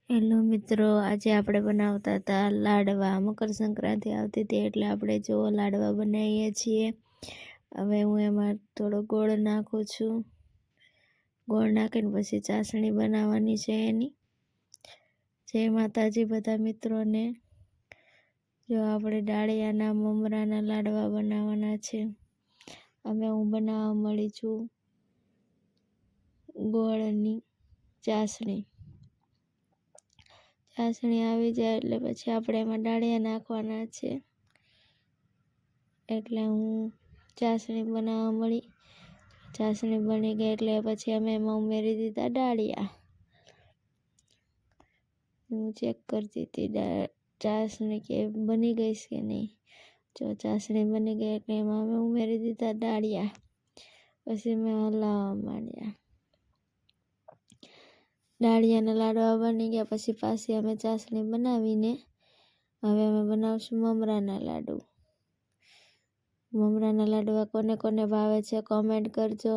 Hello મિત્રો, આજે આપણે બનાવતા હતા લાડવા। મકર સંક્રાંતિ આવતી હતી એટલે આપણે જો લાડવા બનાવીએ છીએ। હવે હું એમાં થોડો ગોળ નાખું છું। ગોળ નાખીને પછી ચાસણી બનાવવાની છે એની। જય માતાજી બધા મિત્રોને। જો આપણે ડાળિયાના મમરાના લાડવા બનાવવાના છે। હવે હું બનાવવા મળી છું ગોળની ચાસણી। ચાસણી આવી જાય એટલે પછી આપણે એમાં ડાળિયા નાખવાના છે। એટલે હું ચાસણી બનાવવા મળી। ચાસણી બની ગઈ એટલે પછી અમે એમાં ઉમેરી દીધા ડાળિયા। હું ચેક કરતી હતી ચાસણી કે બની ગઈ છે કે નહીં। જો ચાસણી બની ગઈ એટલે એમાં અમે ઉમેરી દીધા ડાળિયા। પછી મેં હલાવવા માંડ્યા। ડાળિયાના લાડવા બની ગયા પછી પાછી અમે ચાસણી બનાવીને હવે અમે બનાવશું મમરાના લાડુ। મમરાના લાડવા કોને કોને ભાવે છે કોમેન્ટ કરજો।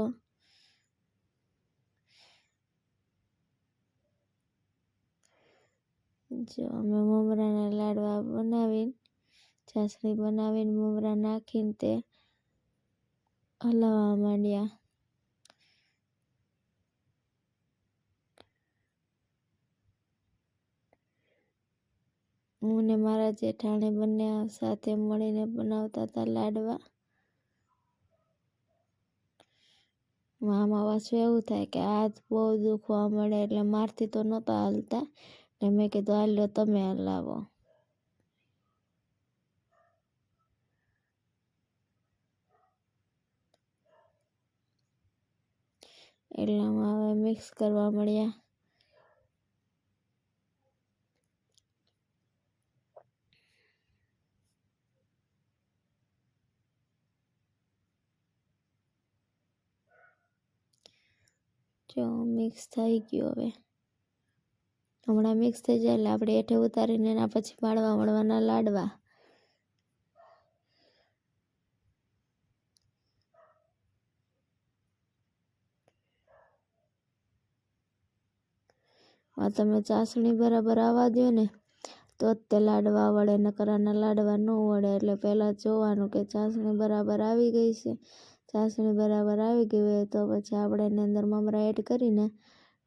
જો અમે મમરાના લાડવા બનાવીને ચાસણી બનાવીને મમરા નાખીને તે હલાવવા માંડ્યા। હું ને મારા જેઠાણી બંને સાથે મળીને બનાવતા હતા લાડવા। આમાં પાછું એવું થાય કે હાથ બહુ દુખવા મળે એટલે મારથી તો નહોતા હાલતા એટલે મેં કીધું હાલ લો તમે હલાવો। એટલામાં હવે મિક્સ કરવા મળ્યા। જો મિક્સ થઈ ગયું। હવે હમણાં મિક્સ થઈ જાય એટલે આપણે હેઠે ઉતારીને એના પછી પાડવા મળવાના લાડવા। તમે ચાસણી બરાબર આવવા દો ને તો જ તે લાડવા વળે, નકર આના લાડવા ન વળે। એટલે પહેલાં જોવાનું કે ચાસણી બરાબર આવી ગઈ છે। ચાસણી બરાબર આવી ગઈ હોય તો પછી આપણે એની અંદર મમરા એડ કરીને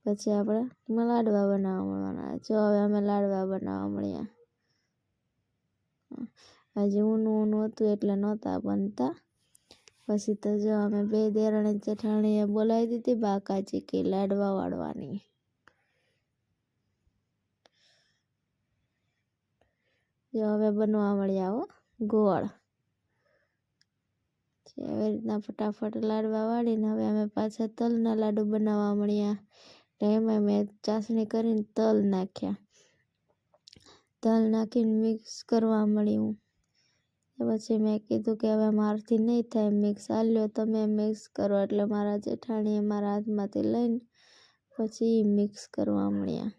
પછી આપણે લાડવા બનાવવા મળવાના। જો હવે અમે લાડવા બનાવવા મળ્યા। હજી ઊનું હતું એટલે નહોતા બનતા। પછી તો જો અમે બે દેરાણી જેઠાણીએ બોલાવી દીધી બાકાજી કે લાડવા વાળવાની। જો હવે બનવા મળ્યા હો ગોળ। એવી રીતના ફટાફટ લાડવા વાળીને હવે અમે પાછા તલના લાડુ બનાવવા મળ્યા। એમાં મેં ચાસણી કરીને તલ નાખ્યા। તલ નાખીને મિક્સ કરવા મળી હું। પછી મેં કીધું કે હવે મારાથી નહીં થાય મિક્સ, હાલ્યો તમે મિક્સ કરો। એટલે મારા જેઠાણીએ મારા હાથમાંથી લઈને પછી મિક્સ કરવા મળ્યા।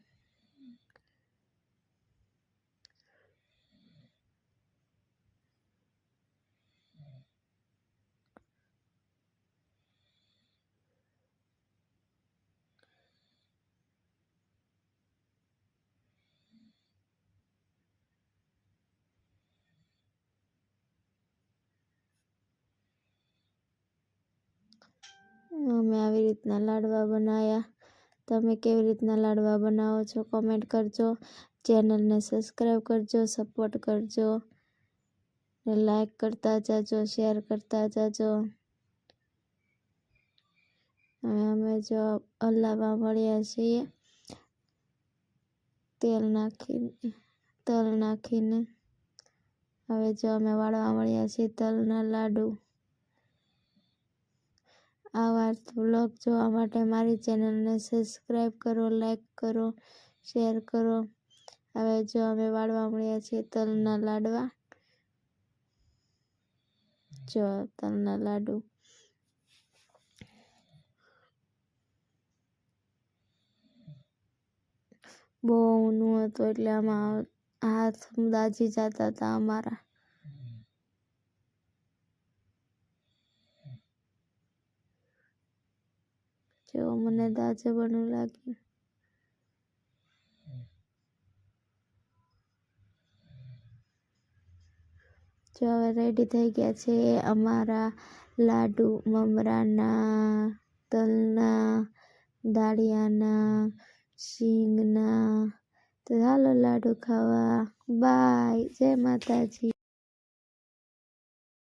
અમે આવી રીતના લાડવા બનાવ્યા। તમે કેવી રીતના લાડવા બનાવો છો કોમેન્ટ કરજો। ચેનલને સબસ્ક્રાઈબ કરજો, સપોર્ટ કરજો ને લાઈક કરતા જાજો, શેર કરતા જાજો। હવે અમે જો હલાવવા મળ્યા છીએ તલ નાખીને હવે જો અમે વાળવા મળ્યા છીએ તલના લાડુ। આવા વ્લોગ જોવા માટે મારી ચેનલને સબસ્ક્રાઈબ કરો, લાઈક કરો, શેર કરો। હવે જો અમે વાળવા મળ્યા છીએ તલના લાડવા। જો તલના લાડુ બહુ ઊનું હતું એટલે આમાં હાથ દાજી જતા હતા અમારા। જો મને દાજે બનવું લાગ્યું। જો હવે રેડી થઈ ગયા છે અમારા લાડુ મમરાના, તલના, દાળિયાના, શીંગના. તો ચાલો લાડુ ખાવા. બાય. જય માતાજી.